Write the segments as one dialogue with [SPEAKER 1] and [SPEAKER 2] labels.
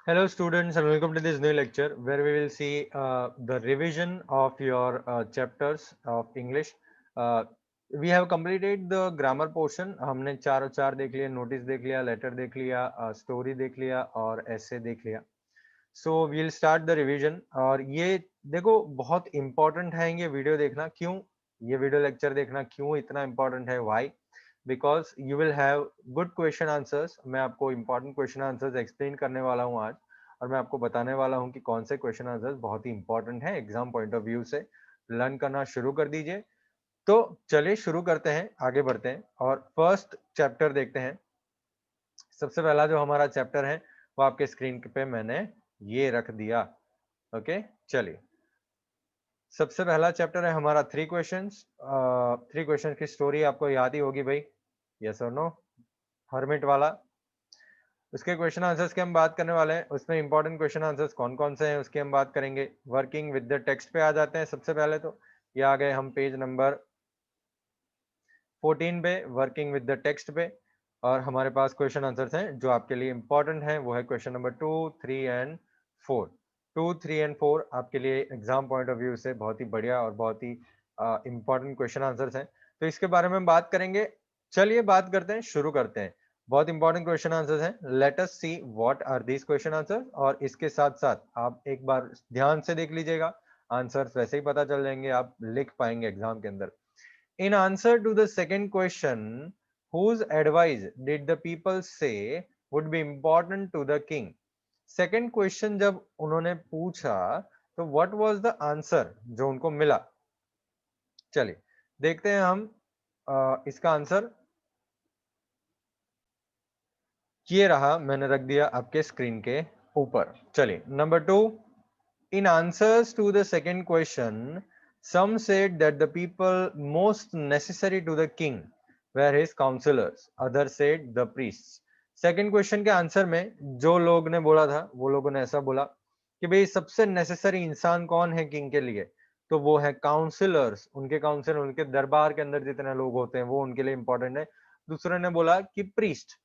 [SPEAKER 1] Hello students and welcome to this new lecture where we will see the revision of your chapters of English. Uh, we have completed the grammar portion. हमने चारों चार देख लिया, notice देख लिया, letter देख लिया, story देख लिया और ऐसे देख लिया. So we'll start the revision. और ये देखो बहुत इंपॉर्टेंट है ये वीडियो देखना. क्यों ये वीडियो लेक्चर देखना क्यों इतना इंपॉर्टेंट है? Why? Because you will have good question answers. मैं आपको इंपॉर्टेंट क्वेश्चन आंसर्स एक्सप्लेन करने वाला हूँ आज, और मैं आपको बताने वाला हूँ कि कौन से क्वेश्चन आंसर्स बहुत ही इंपॉर्टेंट है एग्जाम पॉइंट ऑफ व्यू से. लर्न करना शुरू कर दीजिए. तो चलिए शुरू करते हैं, आगे बढ़ते हैं और फर्स्ट चैप्टर देखते हैं. सबसे पहला जो हमारा चैप्टर है वो आपके स्क्रीन पे मैंने ये रख दिया. ओके, चलिए. सबसे पहला चैप्टर है हमारा थ्री क्वेश्चंस. थ्री क्वेश्चन की स्टोरी आपको याद ही होगी भाई, यस और नो, हर्मिट वाला. उसके क्वेश्चन आंसर्स की हम बात करने वाले हैं. उसमें इंपॉर्टेंट क्वेश्चन आंसर्स कौन कौन से हैं उसकी हम बात करेंगे. वर्किंग विद द टेक्स्ट पे आ जाते हैं. सबसे पहले तो ये आ गए हम पेज नंबर 14 पे, वर्किंग विद द टेक्स्ट पे. और हमारे पास क्वेश्चन आंसर्स हैं जो आपके लिए इंपॉर्टेंट हैं. वो है क्वेश्चन नंबर 2, 3 एंड 4. 2, 3 एंड 4 आपके लिए एग्जाम पॉइंट ऑफ व्यू से बहुत ही बढ़िया और बहुत ही इंपॉर्टेंट क्वेश्चन आंसर्स हैं. तो इसके बारे में हम बात करेंगे. चलिए बात करते हैं, शुरू करते हैं. बहुत इंपॉर्टेंट क्वेश्चन आंसर्स हैं. Let us see what are these question answers. और इसके साथ साथ आप एक बार ध्यान से देख लीजिएगा, आंसर्स वैसे ही पता चल जाएंगे, आप लिख पाएंगे एग्जाम के अंदर. In answer to the second question, whose advice did the people say would be important to the king? Second question जब उन्होंने पूछा तो what was the answer जो उनको मिला? चलिए देखते हैं हम इसका आंसर. ये रहा, मैंने रख दिया आपके स्क्रीन के ऊपर. चलिए number 2. In answers to the second question, some said that the people most necessary to the king were his counselors, others said the priests. Second question के आंसर में जो लोग ने बोला था वो लोगों ने ऐसा बोला कि भाई सबसे नेसेसरी इंसान कौन है किंग के लिए, तो वो है काउंसिलर्स. उनके काउंसिलर, उनके दरबार के अंदर जितने लोग होते हैं वो उनके लिए इंपॉर्टेंट है. दूसरे ने बोला कि प्रीस्ट,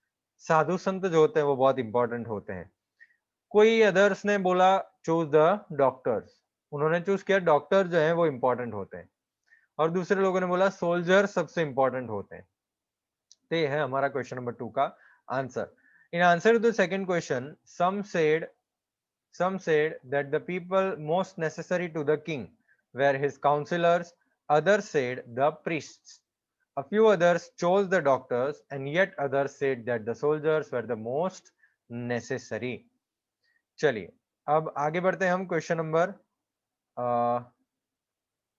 [SPEAKER 1] साधु संत जो होते हैं वो बहुत इंपॉर्टेंट होते हैं. कोई अदर्स ने बोला चूज द डॉक्टर्स, उन्होंने चूज किया डॉक्टर जो है वो इंपॉर्टेंट होते हैं. और दूसरे लोगों ने बोला सोल्जर सबसे इंपॉर्टेंट होते हैं. तो ये है हमारा क्वेश्चन नंबर 2 का answer. In answer to the second question, some said that the people most necessary to the king were his counselors, others said the priests, a few others chose the doctors, and yet others said that the soldiers were the most necessary. चलिए अब आगे बढ़ते हैं हम question number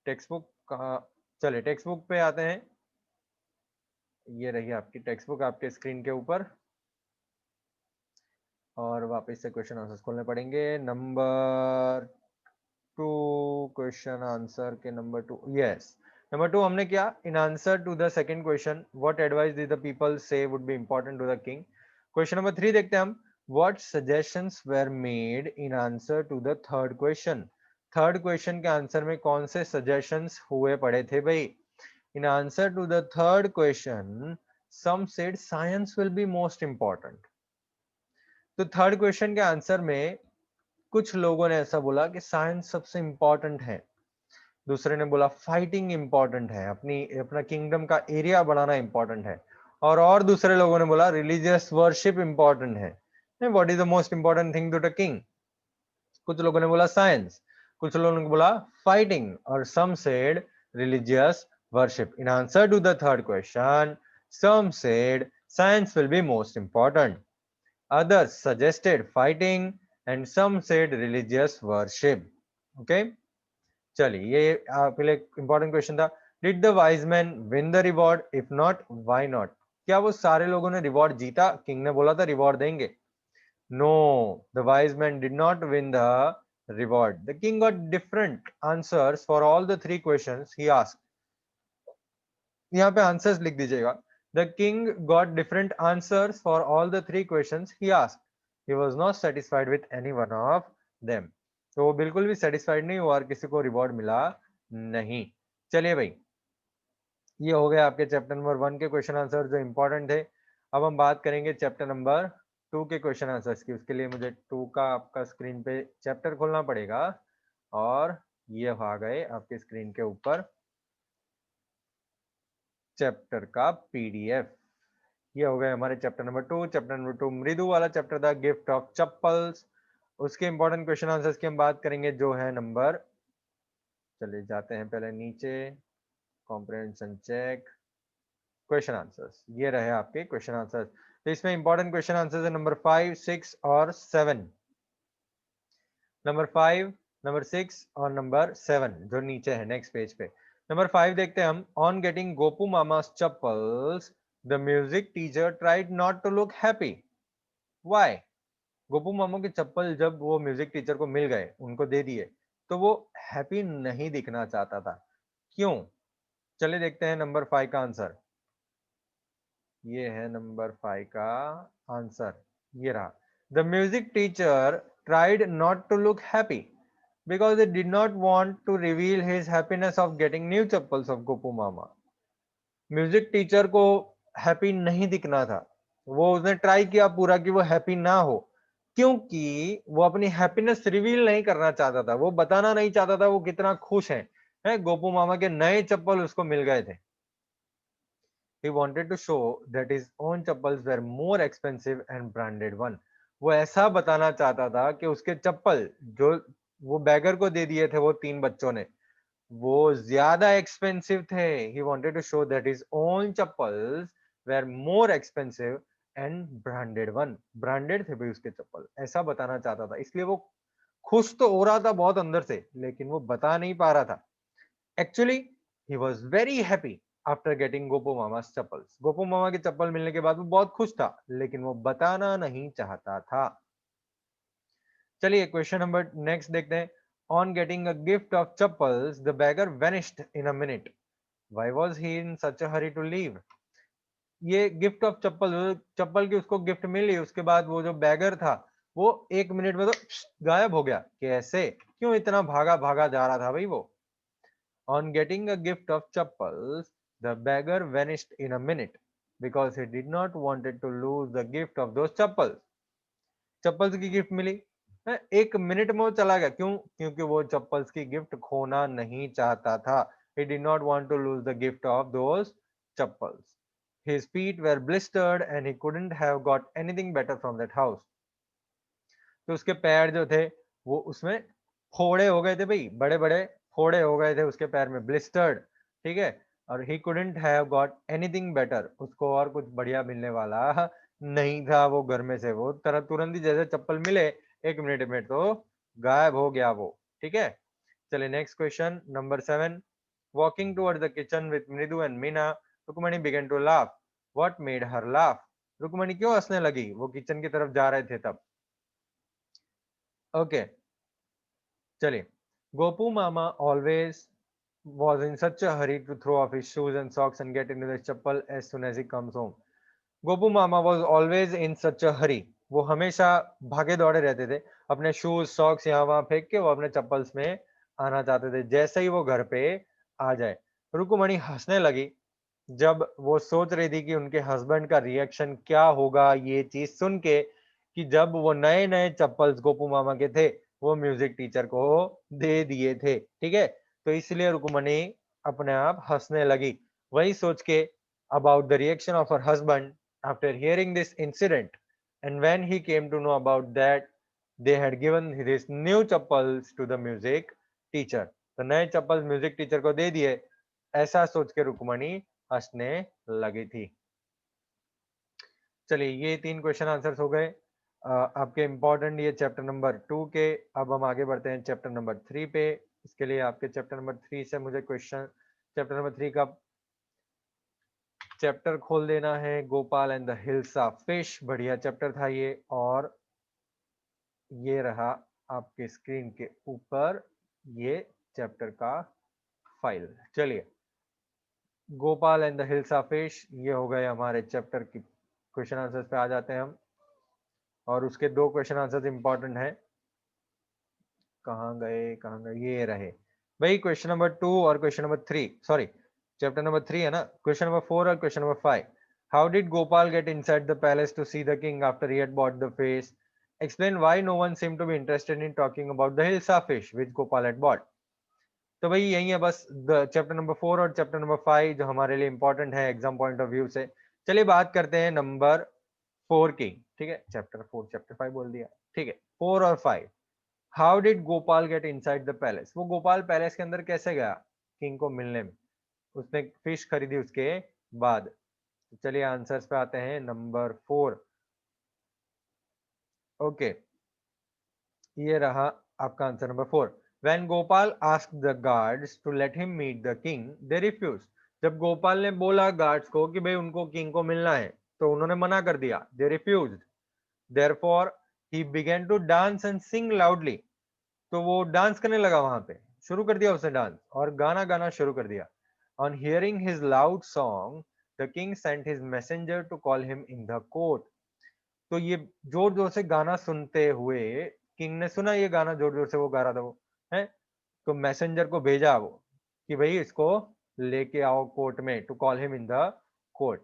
[SPEAKER 1] text book कहाँ. चलिए text book पे आते हैं. ये रही आपकी टेक्स्ट बुक आपके स्क्रीन के ऊपर. और वापस से क्वेश्चन आंसर्स खोलने पड़ेंगे. नंबर 2, क्वेश्चन आंसर के नंबर 2, यस. नंबर 2 हमने क्या, in answer to the second question what advice did the people say would be important to the king. Question number 3 देखते हैं हम. What suggestions were made in answer to the third question. Third question के answer में कौन से suggestions हुए पड़े थे भाई. In answer to the third question, some said science will be most important. तो थर्ड क्वेश्चन के आंसर में कुछ लोगों ने ऐसा बोला कि साइंस सबसे इंपॉर्टेंट है. दूसरे ने बोला फाइटिंग इंपॉर्टेंट है, अपना किंगडम का एरिया बढ़ाना इंपॉर्टेंट है. और दूसरे लोगों ने बोला रिलीजियस वर्शिप इंपॉर्टेंट है. What is the most important thing to the king. कुछ लोगों ने बोला साइंस, कुछ लोगों ने बोला फाइटिंग, और some said religious worship. In answer to the third question, some said science will be most important, others suggested fighting, and some said religious worship. Okay, चलिए ये आपके लिए इंपॉर्टेंट क्वेश्चन था. Did the wise man win the reward, if not why not. क्या वो सारे लोगों ने रिवॉर्ड जीता? किंग ने बोला था रिवॉर्ड देंगे. No, the wise man did not win the reward. The king got different answers for all the three questions he asked. यहाँ पे आंसर्स लिख दीजिएगा. The king got different answers for all the three questions he asked. He was not satisfied with any one of them. तो वो बिल्कुल भी satisfied नहीं हुआ और किसी को रिवॉर्ड मिला नहीं. चलिए भाई, ये हो गया आपके चैप्टर नंबर 1 के क्वेश्चन आंसर जो इंपॉर्टेंट थे. अब हम बात करेंगे चैप्टर नंबर टू के क्वेश्चन आंसर्स की। उसके लिए मुझे टू का आपका स्क्रीन पे चैप्टर खोलना पड़ेगा और ये आ गए आपके स्क्रीन के ऊपर चैप्टर का पीडीएफ। ये हो गए हमारे chapter number two. Chapter number two मृदु वाला चैप्टर था, गिफ्ट ऑफ चप्पल्स। उसके इंपॉर्टेंट क्वेश्चन आंसर्स की हम बात करेंगे जो है नंबर, चले जाते हैं पहले नीचे, कॉम्प्रिहेंशन चेक, क्वेश्चन आंसर्स। ये रहे आपके क्वेश्चन आंसर्स। तो इसमें इंपॉर्टेंट क्वेश्चन आंसर्स है नंबर 5, 6 और 7। नंबर 5, नंबर 6 और नंबर 7 जो नीचे है नेक्स्ट पेज पे। नंबर 5 देखते हैं हम। ऑन गेटिंग गोपू मामा's chappals the music teacher tried not to look happy. Why? Gopu Mama के चप्पल जब वो म्यूजिक टीचर को मिल गए, उनको दे दिए, तो वो हैप्पी नहीं दिखना चाहता था। क्यों? चलिए देखते हैं नंबर 5 का आंसर। ये है नंबर 5 का आंसर, ये रहा। The music teacher tried not to look happy because he did not want to reveal his happiness of getting new chappals of Gopu mama. Music teacher को हैप्पी नहीं दिखना था, वो उसने ट्राई किया पूरा कि वो हैप्पी ना हो, क्योंकि वो अपनी हैप्पीनेस रिवील नहीं करना चाहता था, वो बताना नहीं चाहता था वो कितना खुश है गोपू मामा के नए चप्पल उसको मिल गए थे। He wanted to show that his own chappals were more expensive and branded one। वो ऐसा बताना चाहता था कि उसके चप्पल जो वो बैगर को दे दिए थे वो 3 बच्चों ने, वो ज्यादा एक्सपेंसिव थे। He wanted to show that his own chappals were more expensive and branded one। Branded थे भाई उसके चप्पल, ऐसा बताना चाहता था। इसलिए वो खुश तो हो रहा था बहुत अंदर से, लेकिन वो बता नहीं पा रहा था। Actually, he was very happy after getting Gopu मामा's चप्पल्स। गोपू मामा के चप्पल मिलने के बाद वो बहुत खुश था, लेकिन वो बताना नहीं चाहता था। चलिए क्वेश्चन नंबर नेक्स्ट देखते हैं। On getting a gift of chappals the beggar vanished in a minute. Why was he in such a hurry to leave? ये गिफ्ट ऑफ चप्पल, चप्पल की उसको गिफ्ट मिली, उसके बाद वो जो बैगर था वो 1 मिनट में तो गायब हो गया। कैसे? क्यों इतना भागा भागा जा रहा था भाई वो? On getting a gift of chappals, the beggar vanished in a minute because he did not wanted to lose the gift of those chappals। Chappals की गिफ्ट मिली है, 1 मिनट में वो चला गया। क्यों? क्योंकि वो चप्पल्स की गिफ्ट खोना नहीं चाहता था। He did not want to lose the gift of those chappals। His feet were blistered and he couldn't have got anything better from that house। तो उसके पैर जो थे वो उसमें फोड़े हो गए थे भाई, बड़े बड़े फोड़े हो गए थे उसके पैर में, ब्लिस्टर्ड। ठीक है, और he couldn't have got anything better, उसको और कुछ बढ़िया मिलने वाला नहीं था वो घर में से। वो तरह तुरंत ही जैसे चप्पल मिले 1 मिनट में तो गायब हो गया वो। ठीक है, चलिए next question number 7। Walking towards the kitchen with Mridu and Meena, Rukmani began to laugh. What made her laugh? Rukmani क्यों हंसने लगी? वो किचन की तरफ जा रहे थे तब। ओके, चलिए। गोपू मामा always was in such a hurry to throw off his shoes and socks and get into the chappal as soon as he comes home। Gopu mama was always in such a hurry। वो हमेशा भागे दौड़े रहते थे, अपने shoes socks यहाँ वहां फेंक के वो अपने चप्पल्स में आना चाहते थे जैसे ही वो घर पे आ जाए। रुकुमणी हंसने लगी जब वो सोच रही थी कि उनके हस्बैंड का रिएक्शन क्या होगा ये चीज सुन के, कि जब वो नए नए चप्पल्स गोपू मामा के थे वो म्यूजिक टीचर को दे दिए थे। ठीक है, तो इसलिए रुकुमणी अपने आप हंसने लगी, वही सोच के about the reaction of her husband after hearing this incident. And when he came to know about that they had given this new chappals to the music teacher. तो नए चप्पल म्यूजिक टीचर को दे दिए, ऐसा सोच के रुक्मणी हंसने लगी थी। चलिए ये 3 क्वेश्चन आंसर्स हो गए आपके इंपॉर्टेंट ये चैप्टर नंबर 2 के। अब हम आगे बढ़ते हैं चैप्टर नंबर 3 पे। इसके लिए आपके चैप्टर नंबर 3 से मुझे क्वेश्चन, चैप्टर नंबर 3 का चैप्टर खोल देना है। Gopal and the hills of fish, बढ़िया चैप्टर था ये, और ये रहा आपके स्क्रीन के ऊपर ये चैप्टर का फाइल। चलिए, Gopal and the hills of fish, ये हो गए हमारे चैप्टर की क्वेश्चन आंसर्स पे आ जाते हैं हम। और उसके 2 क्वेश्चन आंसर्स इंपॉर्टेंट हैं। कहाँ गए कहाँ गए, ये रहे भाई। क्वेश्चन नंबर 2 और question number 3, sorry chapter number 3 है ना, क्वेश्चन नंबर 4 और question number 5। How did Gopal get inside the palace to see the king after he had bought the fish? Explain why no one seemed to be interested in talking about the Hilsa fish which Gopal had bought. तो भाई यही है बस chapter number 4 और chapter number 5 जो हमारे लिए important है एग्जाम पॉइंट ऑफ व्यू से। चलिए बात करते हैं नंबर 4 की। ठीक है, चैप्टर 4 चैप्टर 5 बोल दिया। ठीक है, 4 और 5। How did Gopal get inside the palace? वो गोपाल पैलेस के अंदर कैसे गया किंग को मिलने में? उसने फिश खरीदी उसके बाद। तो चलिए आंसर्स पे आते हैं। नंबर 4, ओके, ये रहा आपका answer number 4। When Gopal asked the guards to let him meet the king, they refused. जब गोपाल ने बोला गार्ड्स को कि भाई उनको किंग को मिलना है, तो उन्होंने मना कर दिया। They refused. Therefore, he began to dance and sing loudly. तो वो डांस करने लगा, वहां पे शुरू कर दिया उसने डांस और गाना गाना शुरू कर दिया। On hearing his loud song, the king sent his messenger to call him in the court. तो ये जोर जोर से गाना सुनते हुए किंग ने सुना ये गाना जोर जोर से वो गा रहा था वो है, तो मैसेंजर को भेजा वो कि भाई इसको लेके आओ कोर्ट में, to call him in the court.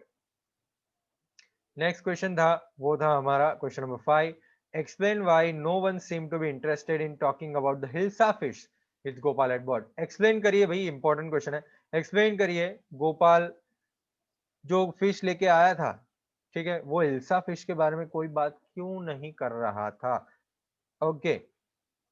[SPEAKER 1] Next question था, वो था हमारा question number 5। Explain why no one seem to be interested in talking about the hilsa fish which Gopal had bought. Explain करिए भाई, इंपॉर्टेंट क्वेश्चन है। एक्सप्लेन करिए, गोपाल जो फिश लेके आया था, ठीक है, वो हिल्सा फिश के बारे में कोई बात क्यों नहीं कर रहा था? Okay,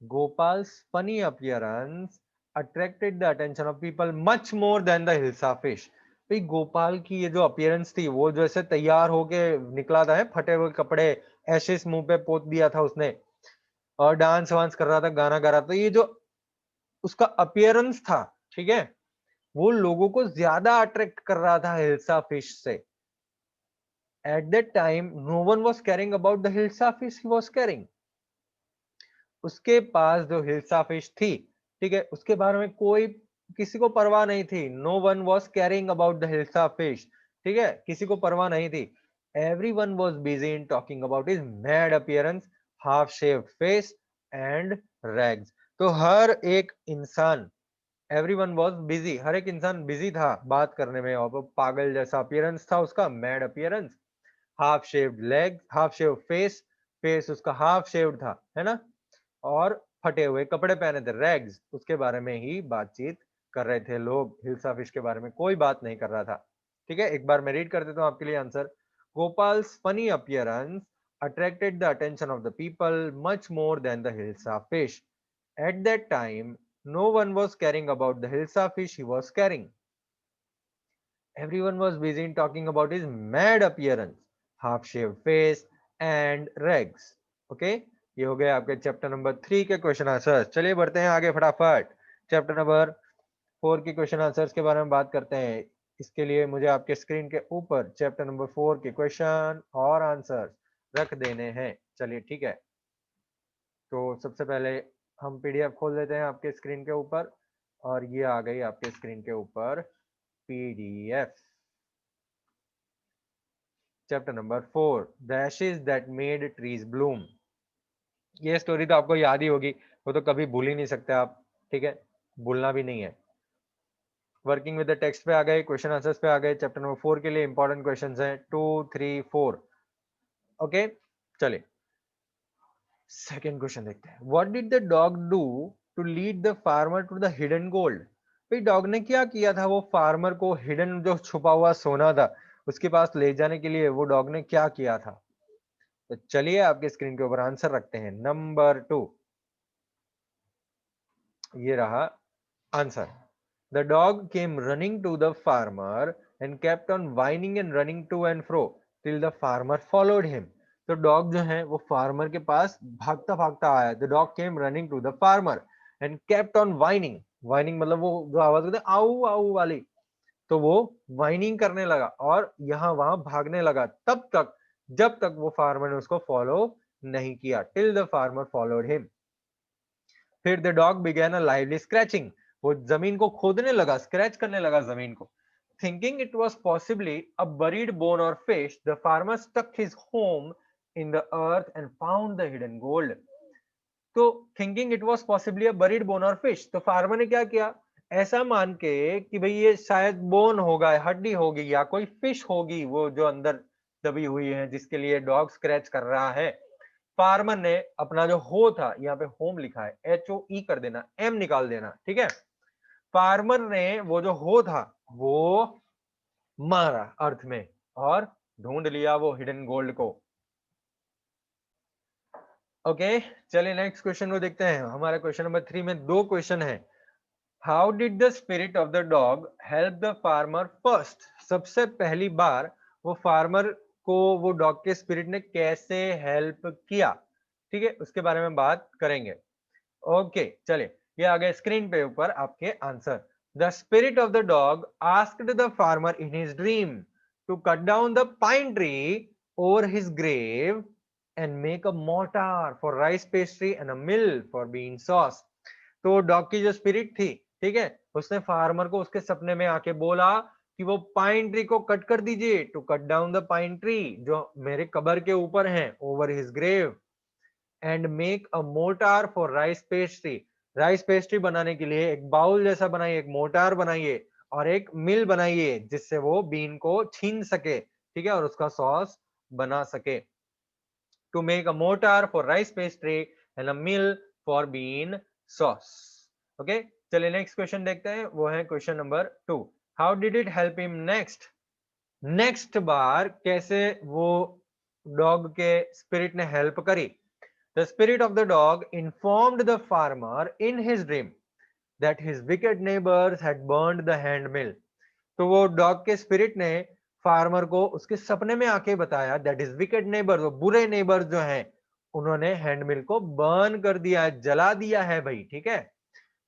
[SPEAKER 1] गोपाल्स funny appearance attracted the attention of people much more than the hilsa fish. भाई गोपाल की ये जो अपीयरेंस थी, वो जैसे तैयार होके निकला था, है फटे हुए कपड़े, एशेस मुंह पे पोत दिया था उसने, और डांस वांस कर रहा था, गाना गा रहा था। ये जो उसका अपीयरेंस था, ठीक है, वो लोगों को ज्यादा अट्रैक्ट कर रहा था हिल्सा फिश से। At that time, no one was caring about the Hilsa fish he was carrying. उसके पास जो हिल्सा फिश थी, ठीक है, उसके बारे में कोई किसी को परवाह नहीं थी। No one was caring about the hilsa fish, ठीक है, किसी को परवाह नहीं थी। Everyone was busy in talking about his mad appearance, half shaved face and rags. तो हर एक इंसान, एवरी वन वॉज बिजी, हर एक इंसान बिजी था बात करने में, और पागल जैसा अपीयरेंस था उसका, mad appearance, half shaved leg, half shaved face, face उसका हाफ शेव्ड था, है ना, और फटे हुए कपड़े पहने थे, रैग्स, उसके बारे में ही बातचीत कर रहे थे लोग। हिल्सा फिश के बारे में कोई बात नहीं कर रहा था। ठीक है, एक बार मैं रीड कर देता हूं आपके लिए answer. गोपाल्स funny appearance attracted the attention of the people much more than the Hilsa fish. At that time, no one was caring about the Hilsa fish he was carrying. Everyone was busy in talking about his mad appearance, half-shaved face and rags. Okay, ये हो गए आपके chapter number 3 के question answers. चलिए बढ़ते हैं आगे फटाफट। चैप्टर नंबर 4 के क्वेश्चन आंसर्स के बारे में बात करते हैं। इसके लिए मुझे आपके स्क्रीन के ऊपर चैप्टर नंबर 4 के क्वेश्चन और आंसर्स रख देने हैं। चलिए ठीक है, तो सबसे पहले हम पीडीएफ खोल देते हैं आपके स्क्रीन के ऊपर, और ये आ गई आपके स्क्रीन के ऊपर PDF. Chapter number 4, the Ashes that made trees Bloom. ये स्टोरी तो आपको याद ही होगी, वो तो कभी भूल ही नहीं सकते आप, ठीक है, भूलना भी नहीं है। वर्किंग विद द टेक्स्ट पे आ गए, क्वेश्चन आंसर्स पे आ गए। चैप्टर नंबर 4 के लिए इंपॉर्टेंट क्वेश्चंस हैं 2, 3, 4। ओके, चलिए सेकंड क्वेश्चन देखते हैं। What did the dog do to lead the farmer to the hidden gold? भाई डॉग ने क्या किया था वो फार्मर को हिडन जो छुपा हुआ सोना था उसके पास ले जाने के लिए, वो डॉग ने क्या किया था? तो चलिए आपके स्क्रीन के ऊपर आंसर रखते हैं। नंबर 2, ये रहा answer. The dog came running to the farmer and kept on whining and running to and fro till the farmer followed him. तो डॉग जो है वो फार्मर के पास भागता भागता आया। The dog came running to the farmer and kept on whining, whining मतलब वो जो आवाज होती है आऊ आऊ वाली, तो वो वाइनिंग करने लगा और यहाँ वहां भागने लगा तब तक जब तक वो फार्मर ने उसको फॉलो नहीं किया, till the farmer followed him. फिर the dog began a lively scratching, वो जमीन को खोदने लगा, स्क्रैच करने लगा जमीन को। Thinking it was possibly a buried bone और fish, the farmer stuck his home in the earth and found the hidden gold. तो thinking it was possibly a buried bone और फिश, तो फार्मर ने क्या किया, ऐसा मान के कि भाई ये शायद बोन होगा, हड्डी होगी या कोई फिश होगी वो जो अंदर दबी हुई है जिसके लिए डॉग स्क्रैच कर रहा है। फार्मर ने अपना जो हो था, यहाँ पे होम लिखा है, HOE कर देना, एम निकाल देना, ठीक है। फार्मर ने वो जो हो था वो मारा अर्थ में और ढूंढ लिया वो हिडन गोल्ड को। ओके, चलिए नेक्स्ट क्वेश्चन को देखते हैं। हमारा क्वेश्चन नंबर 3 में दो क्वेश्चन है। How did the spirit of the dog help the farmer first? सबसे पहली बार वो फार्मर को वो डॉग के स्पिरिट ने कैसे हेल्प किया, ठीक है, उसके बारे में बात करेंगे। ओके, चलिए ये आ गए स्क्रीन पे ऊपर आपके answer. The spirit of the dog asked the farmer in his dream to cut down the pine tree over his grave and make a mortar for rice pastry and a mill for bean sauce. तो dog की जो spirit थी, ठीक है, उसने farmer को उसके सपने में आके बोला कि वो पाइन ट्री को कट कर दीजिए, to cut down the pine tree जो मेरे कब्र के ऊपर है, over his grave, and make a mortar for rice pastry. Rice pastry बनाने के लिए एक बाउल जैसा बनाइए, एक मोर्टार बनाइए और एक मिल बनाइए जिससे वो बीन को छीन सके, ठीक है, और उसका सॉस बना सके। To make a mortar for rice pastry and a mill for bean sauce. Okay, चलिए नेक्स्ट क्वेश्चन देखते हैं, वो है question number 2। How did it help him next? Next बार कैसे वो डॉग के स्पिरिट ने हेल्प करी? The spirit of the dog informed the farmer in his dream that his wicked neighbors had burned the hand mill. तो वो dog के spirit ने फार्मर को उसके सपने में आके बताया दैट इज विकेड नेबर, वो बुरे नेबर जो हैं उन्होंने हैंड मिल को बर्न कर दिया है, जला दिया है भाई, ठीक है।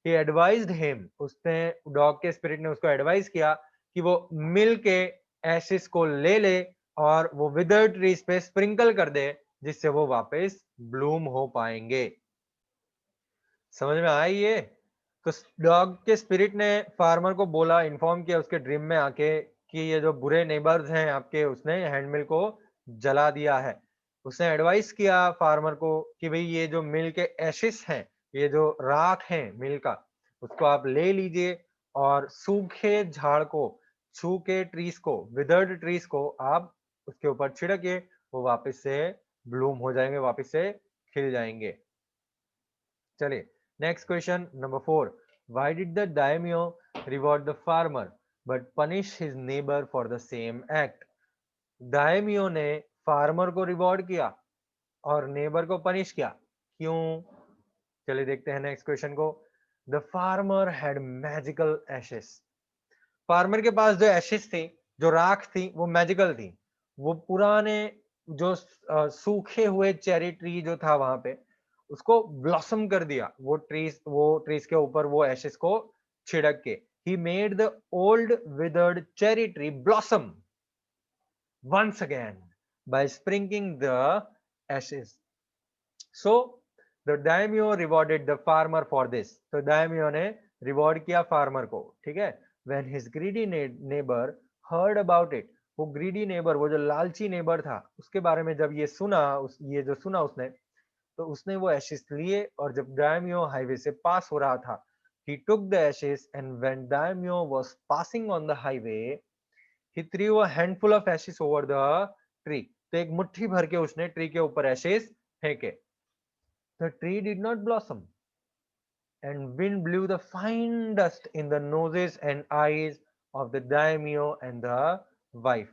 [SPEAKER 1] ही एडवाइज्ड हिम, उसने डॉग के स्पिरिट ने उसको एडवाइस किया कि वो मिल के एशिस को ले ले और वो विदर्ड ट्रीज पे स्प्रिंकल कर दे जिससे वो वापस ब्लूम हो पाएंगे। समझ में आई ये? तो डॉग के स्पिरिट ने फार्मर को बोला, इन्फॉर्म किया उसके ड्रीम में आके कि ये जो बुरे नेबर्स हैं आपके, उसने हैंडमिल को जला दिया है। उसने एडवाइस किया फार्मर को कि भाई ये जो मिल के एशिस हैं, ये जो राख है मिल का, उसको आप ले लीजिए और सूखे झाड़ को, सूखे ट्रीज को, विदर्ड ट्रीज को आप उसके ऊपर छिड़किए, वो वापस से ब्लूम हो जाएंगे, वापस से खिल जाएंगे। चलिए next question number 4। Why did the daimyo reward the farmer but punish his neighbour for the same act? Daimyo ने फार्मर को रिवॉर्ड किया और नेबर को पनिश किया, क्यों? चलिए देखते हैं नेक्स्ट क्वेश्चन को। The farmer had magical ashes. Farmer के पास जो एशेस थी, जो राख थी, वो मैजिकल थी। वो पुराने जो सूखे हुए चेरी ट्री जो था वहां पे, उसको ब्लॉसम कर दिया। वो ट्रीज के ऊपर वो एशेस को छिड़क के, he made the old withered cherry tree blossom once again by sprinkling the ashes. So the daimyo rewarded the farmer for this. तो daimyo ने रिवॉर्ड किया फार्मर को, ठीक है। When his greedy neighbor heard about it, वो greedy neighbour, वो जो लालची नेबर था, उसके बारे में जब ये सुना, ये जो सुना उसने, तो उसने वो एशेस लिए और जब दाइम्यो हाईवे से पास हो रहा था, he took the ashes and when daimyo was passing on the highway he threw a handful of ashes over the tree. तो एक मुट्ठी भर के उसने ट्री के ऊपर एशेस फेंके। The tree did not blossom and wind blew the fine dust in the noses and eyes of the daimyo and the wife.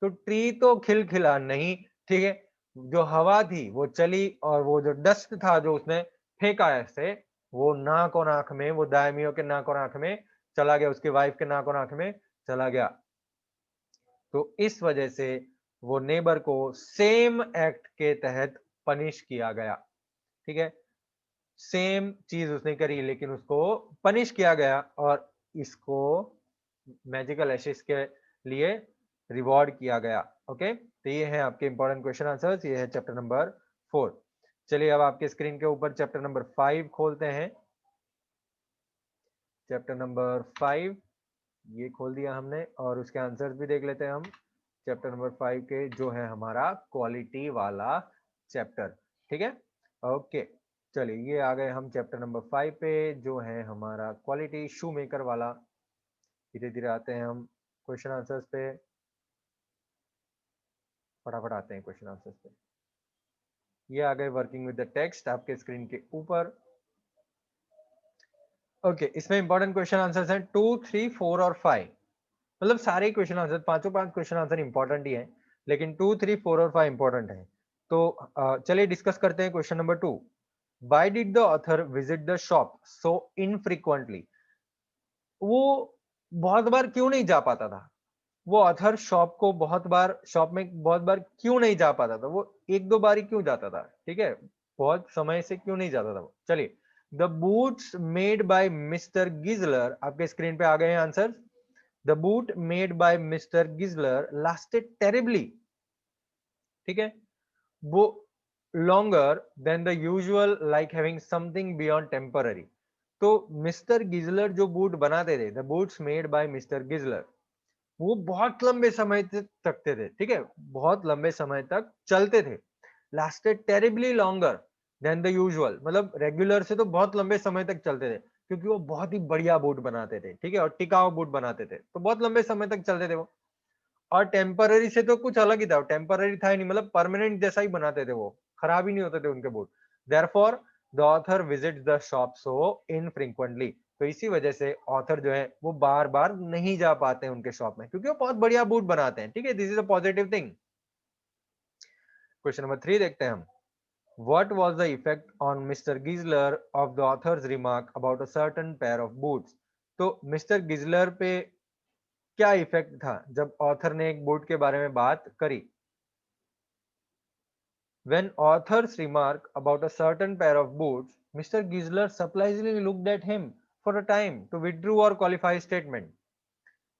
[SPEAKER 1] तो ट्री तो खिलखिला नहीं, ठीक है, जो हवा थी वो चली और वो जो डस्ट था जो उसने फेंका ऐसे, वो नाक और आंख में, वो दाइमियो के नाक और आंख में चला गया, उसके वाइफ के नाक और आंख में चला गया। तो इस वजह से वो नेबर को सेम एक्ट के तहत पनिश किया गया, ठीक है। सेम चीज उसने करी लेकिन उसको पनिश किया गया और इसको मैजिकल एशेस के लिए रिवॉर्ड किया गया। ओके, तो ये है आपके इंपॉर्टेंट क्वेश्चन आंसर्स, ये है चैप्टर नंबर 4। चलिए अब आपके स्क्रीन के ऊपर चैप्टर नंबर 5 खोलते हैं। चैप्टर नंबर 5 ये खोल दिया हमने और उसके आंसर्स भी देख लेते हैं हम। चैप्टर नंबर 5 के जो है हमारा क्वालिटी वाला चैप्टर, ठीक है। ओके, चलिए ये आ गए हम चैप्टर नंबर 5 पे, जो है हमारा क्वालिटी शू मेकर वाला। धीरे धीरे आते हैं हम क्वेश्चन आंसर्स पे, फटाफट आते हैं क्वेश्चन आंसर्स पे। ये आ गए वर्किंग विद द टेक्स्ट आपके स्क्रीन के ऊपर। ओके, इसमें इंपॉर्टेंट क्वेश्चन आंसर्स हैं 2, 3, 4 और 5। मतलब सारे क्वेश्चन आंसर, पांचों पांच क्वेश्चन आंसर इंपॉर्टेंट ही हैं, लेकिन 2, 3, 4 और 5 इंपॉर्टेंट हैं। तो चलिए डिस्कस करते हैं question number 2। Why did the author visit the shop so infrequently? वो बहुत बार क्यों नहीं जा पाता था? वो ऑथर शॉप को बहुत बार, शॉप में बहुत बार क्यों नहीं जा पाता था? वो एक दो बार ही क्यों जाता था? ठीक है, बहुत समय से क्यों नहीं जाता था वो? चलिए, the boots made by mister Gessler, आपके स्क्रीन पे आ गए हैं answer. The boot made by mister Gessler lasted terribly, ठीक है, वो longer than the usual, like having something beyond temporary। तो मिस्टर गिजलर जो बूट बनाते थे, the boots made by mister Gessler, वो बहुत लंबे समय तक चलते थे, ठीक है, बहुत लंबे समय तक चलते थे। Lasted terribly longer than the usual, मतलब रेगुलर से तो बहुत लंबे समय तक चलते थे, क्योंकि वो बहुत ही बढ़िया बूट बनाते थे, ठीक है, और टिकाऊ बूट बनाते थे, तो बहुत लंबे समय तक चलते थे वो। और टेम्पररी से तो कुछ अलग ही था, टेम्पररी था ही नहीं, मतलब परमानेंट जैसा ही बनाते थे वो, खराब ही नहीं होते थे उनके boot. Therefore the author visits the shop so infrequently, तो इसी वजह से ऑथर जो है वो बार बार नहीं जा पाते हैं उनके शॉप में, क्योंकि वो बहुत बढ़िया बूट बनाते हैं, ठीक है, this is a positive thing. Question number 3 देखते हैं हम। What was the effect on Mr. Giesler of the author's remark about a certain pair of boots? तो मिस्टर गिजलर पे क्या इफेक्ट था जब ऑथर ने एक बूट के बारे में बात करी? When authors remark about a certain pair of boots, Mr. Giesler surprisingly looked at him for a time to withdraw or qualify statement।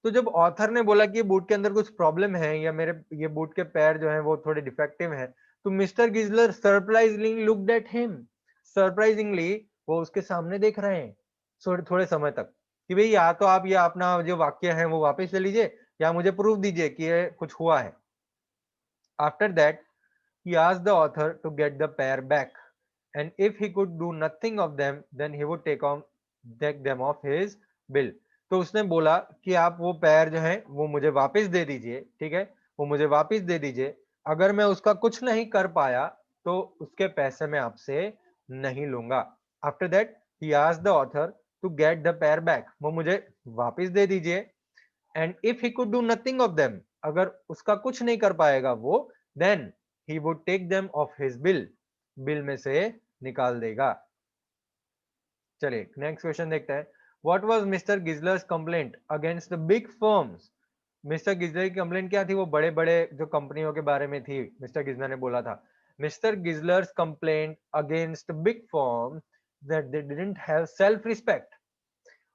[SPEAKER 1] तो जब ऑथर ने बोला कि ये बूट के अंदर कुछ प्रॉब्लम है, या मेरे ये बूट के पैर जो हैं वो थोड़े डिफेक्टिव हैं, तो mister Gessler surprisingly looked at him, surprisingly वो उसके सामने देख रहे हैं थोड़े थोड़े समय तक, कि भाई या तो आप ये अपना जो वाक्य है वो वापस ले लीजिए, या मुझे प्रूफ दीजिए कि ये कुछ हुआ है। After that he asked the author to get the pair back, and if he could do nothing of them, then he would take them off his bill। तो उसने बोला कि आप वो पैर जो हैं वो मुझे वापस दे दीजिए, ठीक है, वो मुझे वापस दे दीजिए। अगर मैं उसका कुछ नहीं कर पाया तो उसके पैसे मैं आपसे नहीं लूंगा। After that he asked the author to get the pair back, वो मुझे वापस दे दीजिए। And if he could do nothing of them, अगर उसका कुछ नहीं कर पाएगा वो, then he would take them off his bill, bill में से निकाल देगा। चलिए नेक्स्ट क्वेश्चन देखते हैं। What was mister Gessler's complaint against the big firms? Mister Gessler की कंप्लेंट क्या थी? वो बड़े बड़े जो कंपनियों के बारे में थी, मिस्टर गिजलर ने बोला था। Mister Gessler's complaint against big firms that they didn't have self respect.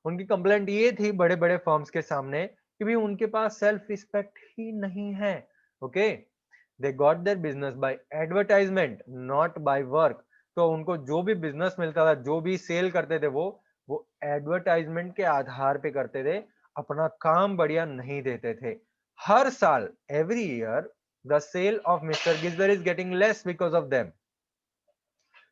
[SPEAKER 1] उनकी कंप्लेंट ये थी बड़े बड़े फर्म्स के सामने कि भी उनके पास सेल्फ रिस्पेक्ट ही नहीं है। Okay, they got their business by advertisement not by work. तो उनको जो भी बिजनेस मिलता था, जो भी सेल करते थे, वो एडवर्टाइजमेंट के आधार पे करते थे, अपना काम बढ़िया नहीं देते थे। हर साल, every year, the sale of mister Gessler is getting less because of them.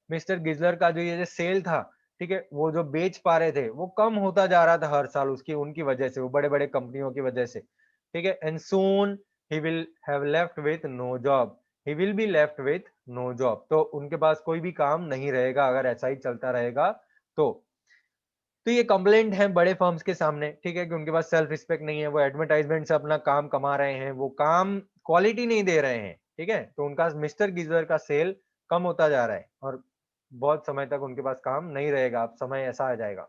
[SPEAKER 1] Mister Gessler का जो ये जो सेल था, ठीक है, वो जो बेच पा रहे थे वो कम होता जा रहा था हर साल, उसकी उनकी वजह से, वो बड़े बड़े कंपनियों की वजह से, ठीक है। And soon he will have left with no job, he will be left with no job. तो उनके पास कोई भी काम नहीं रहेगा अगर ऐसा ही चलता रहेगा तो। तो ये कंप्लेंट है बड़े फर्म्स के सामने, ठीक है, कि उनके पास सेल्फ रिस्पेक्ट नहीं है, वो एडवर्टाइजमेंट से अपना काम कमा रहे हैं, वो काम क्वालिटी नहीं दे रहे हैं, ठीक है। तो उनका मिस्टर गिजलर का सेल कम होता जा रहा है, और बहुत समय तक उनके पास काम नहीं रहेगा, अब समय ऐसा आ जाएगा।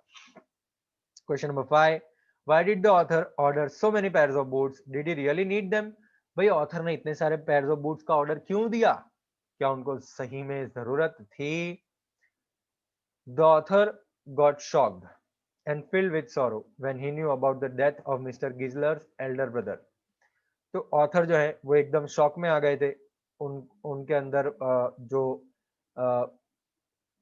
[SPEAKER 1] Question number 5। Why did the author order so many pairs of boots? Did he really need them? भाई ऑथर ने इतने सारे पेयर्स ऑफ बूट्स का ऑर्डर क्यों दिया? क्या उनको सही में जरूरत थी? The author got shocked and filled with sorrow when he knew about the death of Mr. Gisler's elder brother। तो ऑथर जो है वो एकदम शॉक में आ गए थे, उनके अंदर जो अ,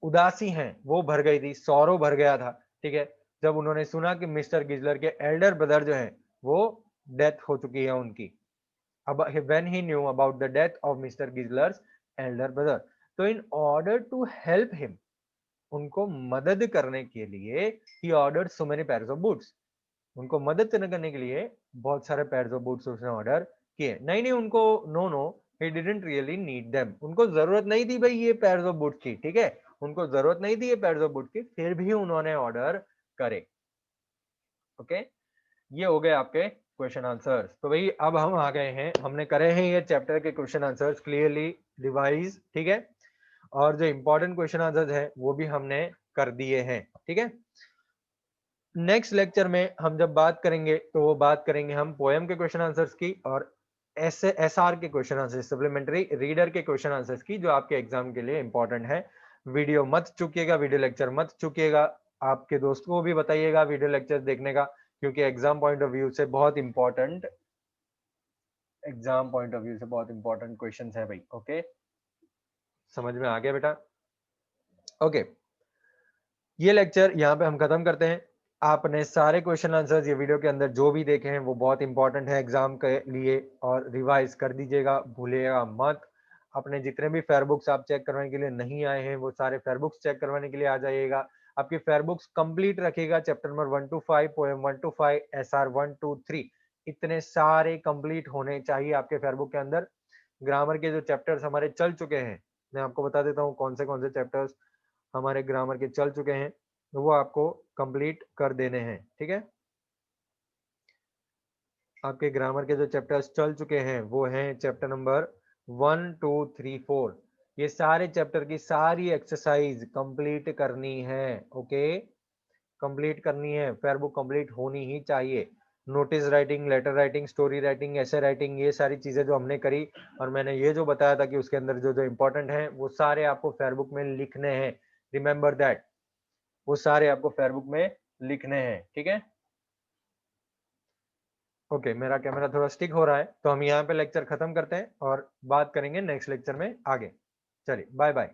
[SPEAKER 1] उदासी हैं वो भर गई थी, सौरो भर गया था, ठीक है, जब उन्होंने सुना कि मिस्टर गिजलर के एल्डर ब्रदर जो हैं वो डेथ हो चुकी है उनकी। अब when he knew about the death of Mr. Gisler's elder brother, तो in order to help him, उनको मदद करने के लिए he ordered so many pairs of boots. उनको मदद करने के लिए बहुत सारे pairs of boots उसने ऑर्डर किए। नहीं नहीं उनको no no he didn't really need them. उनको जरूरत नहीं थी भाई ये pairs of boots की, ठीक है, उनको जरूरत नहीं थी ये pairs of boots की, फिर भी उन्होंने ऑर्डर करे। ओके, ये हो गए आपके क्वेश्चन आंसर्स। तो भाई अब हम आ गए हैं, हमने करे हैं ये चैप्टर के क्वेश्चन आंसर्स क्लियरली रिवाइज, ठीक है, और जो इंपॉर्टेंट क्वेश्चन आंसर्स है वो भी हमने कर दिए हैं, ठीक है। नेक्स्ट लेक्चर में हम जब बात करेंगे तो वो बात करेंगे हम पोएम के क्वेश्चन आंसर्स की और एसआर के क्वेश्चन आंसर्स, सप्लीमेंट्री रीडर के क्वेश्चन आंसर्स की, जो आपके एग्जाम के लिए इंपॉर्टेंट है। वीडियो मत चुकिएगा, वीडियो लेक्चर मत चुकिएगा, आपके दोस्तों को भी बताइएगा वीडियो लेक्चर देखने का, क्योंकि एग्जाम पॉइंट ऑफ व्यू से बहुत important, exam point of view से बहुत इंपॉर्टेंट क्वेश्चन है भाई। ओके, समझ में आ गया बेटा? ओके, ये लेक्चर यहाँ पे हम खत्म करते हैं। आपने सारे क्वेश्चन आंसर्स ये वीडियो के अंदर जो भी देखे हैं वो बहुत इंपॉर्टेंट है एग्जाम के लिए, और रिवाइज कर दीजिएगा, भूलिएगा मत। अपने जितने भी फेयर बुक्स आप चेक करवाने के लिए नहीं आए हैं वो सारे फेयर बुक्स चेक करवाने के लिए आ जाइएगा। आपकी फेयर बुक्स कंप्लीट रखिएगा, chapter number 1 to 5, poem 1 to 5, SR 1 to 3, इतने सारे कंप्लीट होने चाहिए आपके फेयर बुक के अंदर। ग्रामर के जो चैप्टर्स हमारे चल चुके हैं, मैं आपको बता देता हूँ कौन से चैप्टर्स हमारे ग्रामर के चल चुके हैं, तो वो आपको कंप्लीट कर देने हैं, ठीक है। आपके ग्रामर के जो चैप्टर्स चल चुके हैं वो हैं चैप्टर नंबर 1 2 3 4, ये सारे चैप्टर की सारी एक्सरसाइज कंप्लीट करनी है। ओके, कंप्लीट करनी है, फेयर बुक कंप्लीट होनी ही चाहिए। Notice writing, letter writing, story writing, ऐसे राइटिंग, ये सारी चीजें जो हमने करी और मैंने ये जो बताया था कि उसके अंदर जो जो इंपॉर्टेंट है वो सारे आपको फेयर बुक में लिखने हैं। रिमेंबर दैट, वो सारे आपको फेयर बुक में लिखने हैं, ठीक है। ओके, मेरा कैमरा थोड़ा स्टिक हो रहा है तो हम यहाँ पे लेक्चर खत्म करते हैं और बात करेंगे नेक्स्ट लेक्चर में आगे। चलिए बाय बाय।